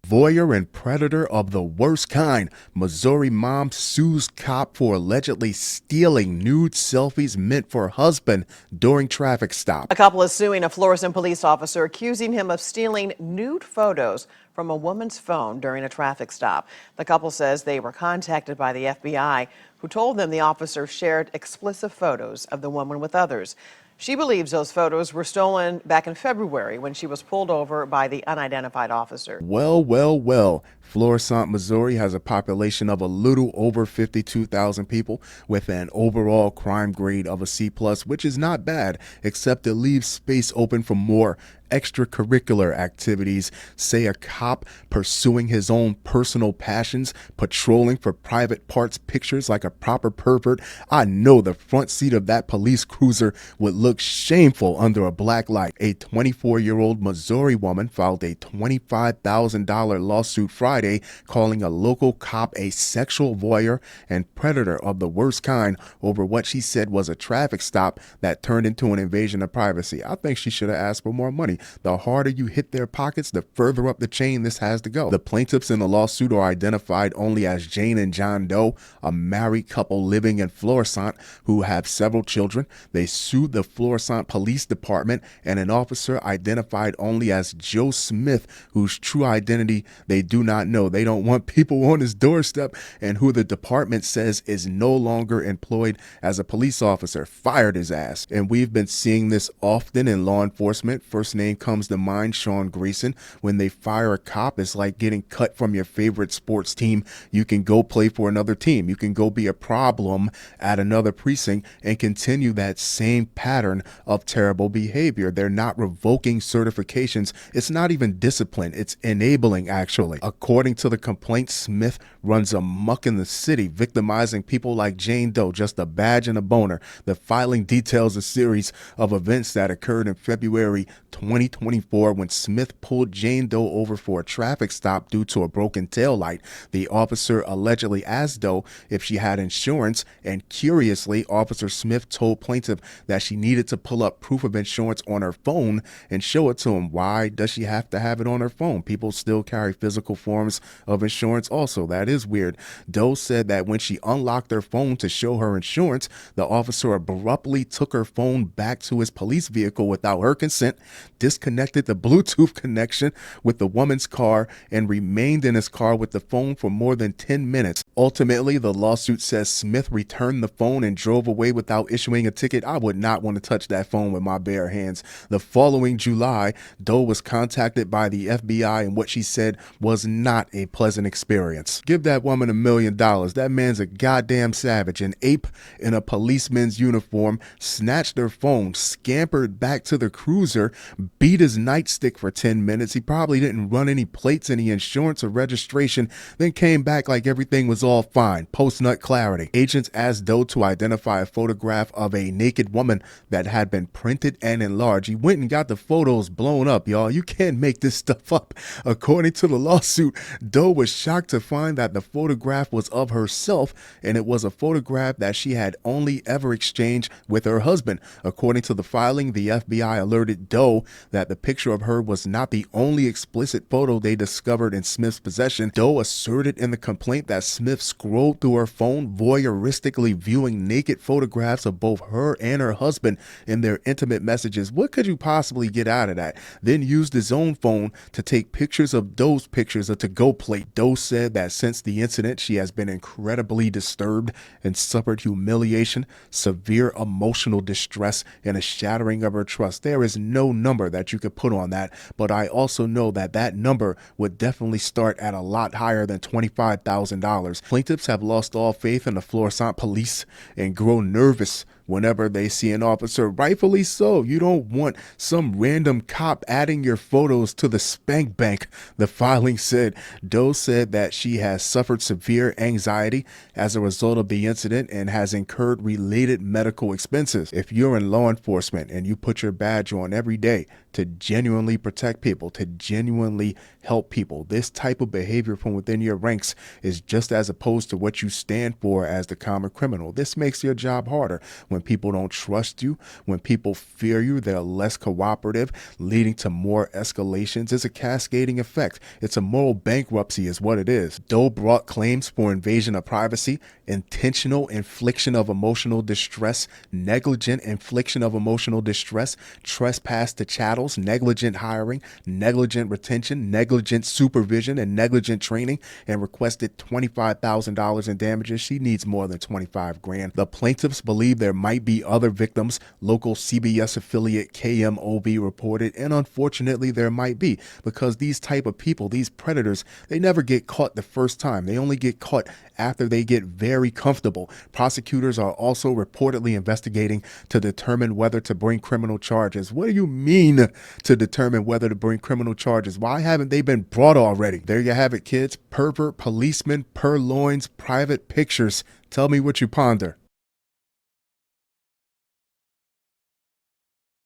Voyeur and predator of the worst kind. Missouri mom sues cop for allegedly stealing nude selfies meant for husband during traffic stop. A couple is suing a Florissant police officer, accusing him of stealing nude photos from a woman's phone during a traffic stop. The couple says they were contacted by the FBI, who told them the officer shared explicit photos of the woman with others. She believes those photos were stolen back in February when she was pulled over by the unidentified officer. Well. Florissant, Missouri has a population of a little over 52,000 people with an overall crime grade of a C+, which is not bad, except it leaves space open for more extracurricular activities. Say a cop pursuing his own personal passions, patrolling for private parts pictures like a proper pervert. I know the front seat of that police cruiser would look shameful under a black light. A 24-year-old Missouri woman filed a $25,000 lawsuit Friday, calling a local cop a sexual voyeur and predator of the worst kind over what she said was a traffic stop that turned into an invasion of privacy. I think she should have asked for more money. The harder you hit their pockets, the further up the chain this has to go. The plaintiffs in the lawsuit are identified only as Jane and John Doe, a married couple living in Florissant who have several children. They sued the Florissant Police Department and an officer identified only as Joe Smith, whose true identity they do not know. They don't want people on his doorstep, and who the department says is no longer employed as a police officer, fired his ass. And we've been seeing this often in law enforcement. First name comes to mind, Sean Grayson. When they fire a cop, it's like getting cut from your favorite sports team. You can go play for another team. You can go be a problem at another precinct and continue that same pattern of terrible behavior. They're not revoking certifications. It's not even discipline. It's enabling, actually. According to the complaint, Smith runs amok in the city, victimizing people like Jane Doe, just a badge and a boner. The filing details a series of events that occurred in February 2024 when Smith pulled Jane Doe over for a traffic stop due to a broken taillight. The officer allegedly asked Doe if she had insurance, and curiously, Officer Smith told plaintiff that she needed to pull up proof of insurance on her phone and show it to him. Why does she have to have it on her phone? People still carry physical forms of insurance also. That is weird. Doe said that when she unlocked her phone to show her insurance, the officer abruptly took her phone back to his police vehicle without her consent, disconnected the Bluetooth connection with the woman's car, and remained in his car with the phone for more than 10 minutes. Ultimately, the lawsuit says Smith returned the phone and drove away without issuing a ticket. I would not want to touch that phone with my bare hands. The following July, Doe was contacted by the FBI, and what she said was not a pleasant experience. Give that woman $1 million. That man's a goddamn savage. An ape in a policeman's uniform snatched her phone, scampered back to the cruiser, beat his nightstick for 10 minutes. He probably didn't run any plates, any insurance or registration, then came back like everything was all fine. Post-nut clarity. Agents asked Doe to identify a photograph of a naked woman that had been printed and enlarged. He went and got the photos blown up, y'all. You can't make this stuff up. According to the lawsuit, Doe was shocked to find that the photograph was of herself, and it was a photograph that she had only ever exchanged with her husband. According to the filing, the FBI alerted Doe that the picture of her was not the only explicit photo they discovered in Smith's possession. Doe asserted in the complaint that Smith scrolled through her phone, voyeuristically viewing naked photographs of both her and her husband in their intimate messages. What could you possibly get out of that? Then used his own phone to take pictures of Doe's pictures of to-go plate. Doe said that since the incident, she has been incredibly disturbed and suffered humiliation, severe emotional distress, and a shattering of her trust. There is no number that you could put on that, but I also know that that number would definitely start at a lot higher than $25,000. Plaintiffs have lost all faith in the Florissant police and grow nervous whenever they see an officer. Rightfully so. You don't want some random cop adding your photos to the spank bank, the filing said. Doe said that she has suffered severe anxiety as a result of the incident and has incurred related medical expenses. If you're in law enforcement and you put your badge on every day to genuinely protect people, to genuinely help people, this type of behavior from within your ranks is just as opposed to what you stand for as the common criminal. This makes your job harder. when people don't trust you, when people fear you, they're less cooperative, leading to more escalations. It's a cascading effect. It's a moral bankruptcy is what it is. Doe brought claims for invasion of privacy, intentional infliction of emotional distress, negligent infliction of emotional distress, trespass to chattels, negligent hiring, negligent retention, negligent supervision, and negligent training, and requested $25,000 in damages. She needs more than 25 grand. The plaintiffs believe there might be other victims. Local CBS affiliate KMOV reported, and unfortunately there might be, because these type of people, these predators, they never get caught the first time. They only get caught after they get very comfortable. Prosecutors are also reportedly investigating to determine whether to bring criminal charges. What do you mean to determine whether to bring criminal charges? Why haven't they been brought already? There you have it, kids. Pervert, policeman, purloins, private pictures. Tell me what you ponder.